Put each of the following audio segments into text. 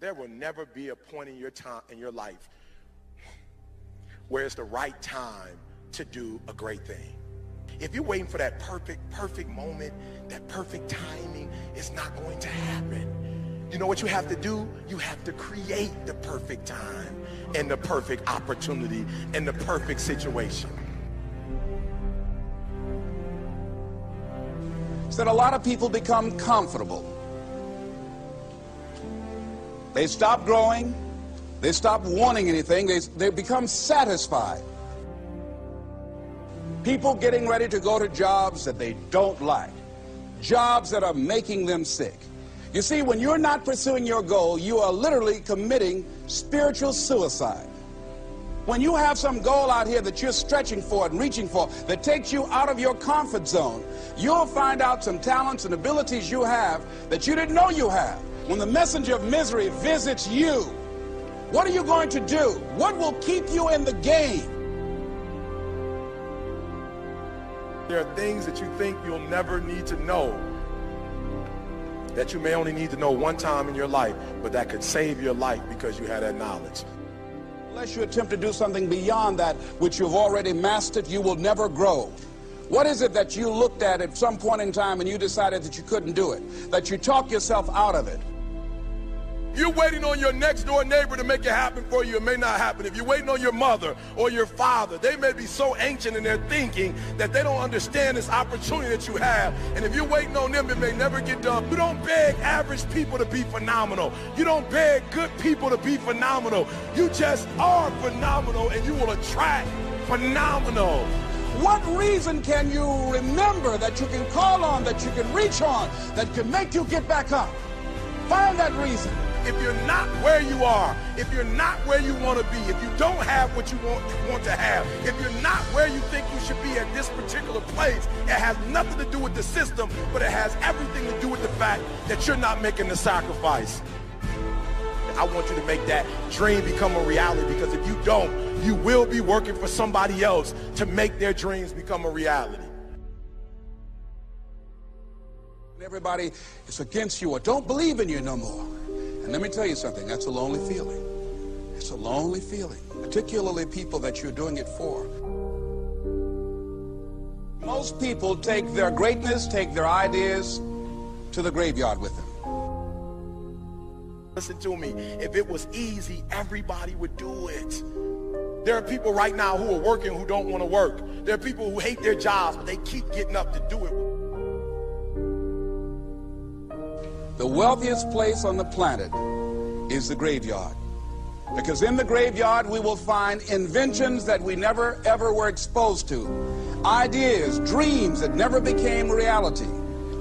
There will never be a point in your time, in your life, where it's the right time to do a great thing. If you're waiting for that perfect moment, that perfect timing, it's not going to happen. You know what you have to do? You have to create the perfect time and the perfect opportunity and the perfect situation. Is that a lot of people become comfortable. They stop growing. They stop wanting anything. They become satisfied. People getting ready to go to jobs that they don't like, jobs that are making them sick. You see, when you're not pursuing your goal, you are literally committing spiritual suicide. When you have some goal out here that you're stretching for and reaching for that takes you out of your comfort zone, you'll find out some talents and abilities you have that you didn't know you have. When the messenger of misery visits you, what are you going to do? What will keep you in the game? There are things that you think you'll never need to know, that you may only need to know one time in your life, but that could save your life because you had that knowledge. Unless you attempt to do something beyond that which you've already mastered, you will never grow. What is it that you looked at some point in time and you decided that you couldn't do it, that you talked yourself out of it? You're waiting on your next door neighbor to make it happen for you, it may not happen. If you're waiting on your mother or your father, they may be so ancient in their thinking that they don't understand this opportunity that you have. And if you're waiting on them, it may never get done. You don't beg average people to be phenomenal. You don't beg good people to be phenomenal. You just are phenomenal, and you will attract phenomenal. What reason can you remember that you can call on, that you can reach on, that can make you get back up? Find that reason. If you're not where you are, if you're not where you want to be, if you don't have what you want to have, if you're not where you think you should be at this particular place, it has nothing to do with the system, but it has everything to do with the fact that you're not making the sacrifice. I want you to make that dream become a reality, because if you don't, you will be working for somebody else to make their dreams become a reality. Everybody is against you or don't believe in you no more. And let me tell you something, that's a lonely feeling. It's a lonely feeling, particularly people that you're doing it for. Most people take their greatness, take their ideas to the graveyard with them. Listen to me, if it was easy, everybody would do it. There are people right now who are working who don't want to work. There are people who hate their jobs, but they keep getting up to do it. The wealthiest place on the planet is the graveyard. Because in the graveyard we will find inventions that we never ever were exposed to. Ideas, dreams that never became reality.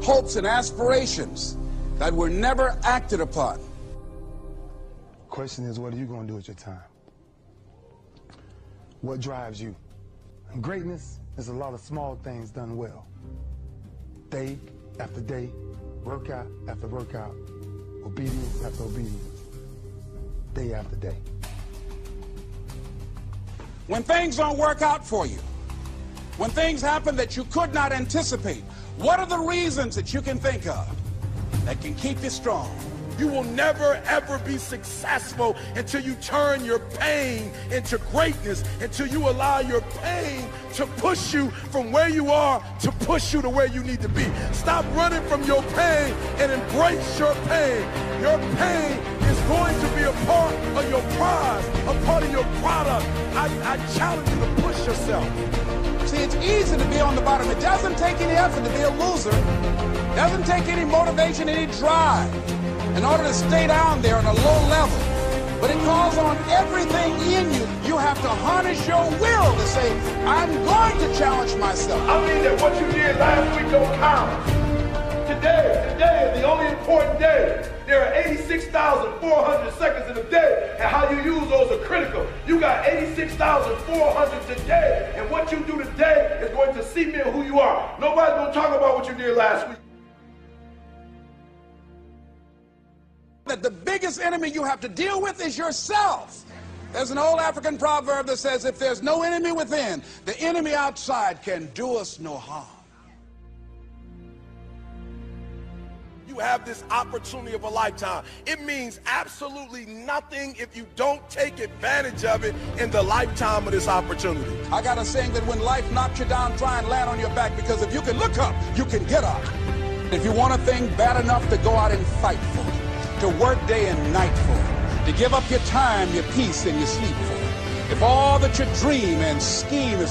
Hopes and aspirations that were never acted upon. Question is, what are you going to do with your time? What drives you? And greatness is a lot of small things done well. Day after day, workout after workout, obedience after obedience, day after day. When things don't work out for you, when things happen that you could not anticipate, what are the reasons that you can think of that can keep you strong? You will never, ever be successful until you turn your pain into greatness, until you allow your pain to push you from where you are to push you to where you need to be. Stop running from your pain and embrace your pain. Your pain is going to be a part of your prize, a part of your product. I challenge you to push yourself. See, it's easy to be on the bottom. It doesn't take any effort to be a loser. It doesn't take any motivation, any drive in order to stay down there on a low level. But it calls on everything in you. You have to harness your will to say, I'm going to challenge myself. I mean that what you did last week don't count. Today is the only important day. There are 86,400 seconds in a day, and how you use those are critical. You got 86,400 today, and what you do today is going to cement who you are. Nobody's going to talk about what you did last week. That the biggest enemy you have to deal with is yourself. There's an old African proverb that says, if there's no enemy within, the enemy outside can do us no harm. you have this opportunity of a lifetime. It means absolutely nothing if you don't take advantage of it in the lifetime of this opportunity. I got a saying that when life knocks you down, try and land on your back, because if you can look up, you can get up. If you want a thing bad enough, to go out and fight for it, to work day and night for it, to give up your time, your peace, and your sleep for it. If all that you dream and scheme is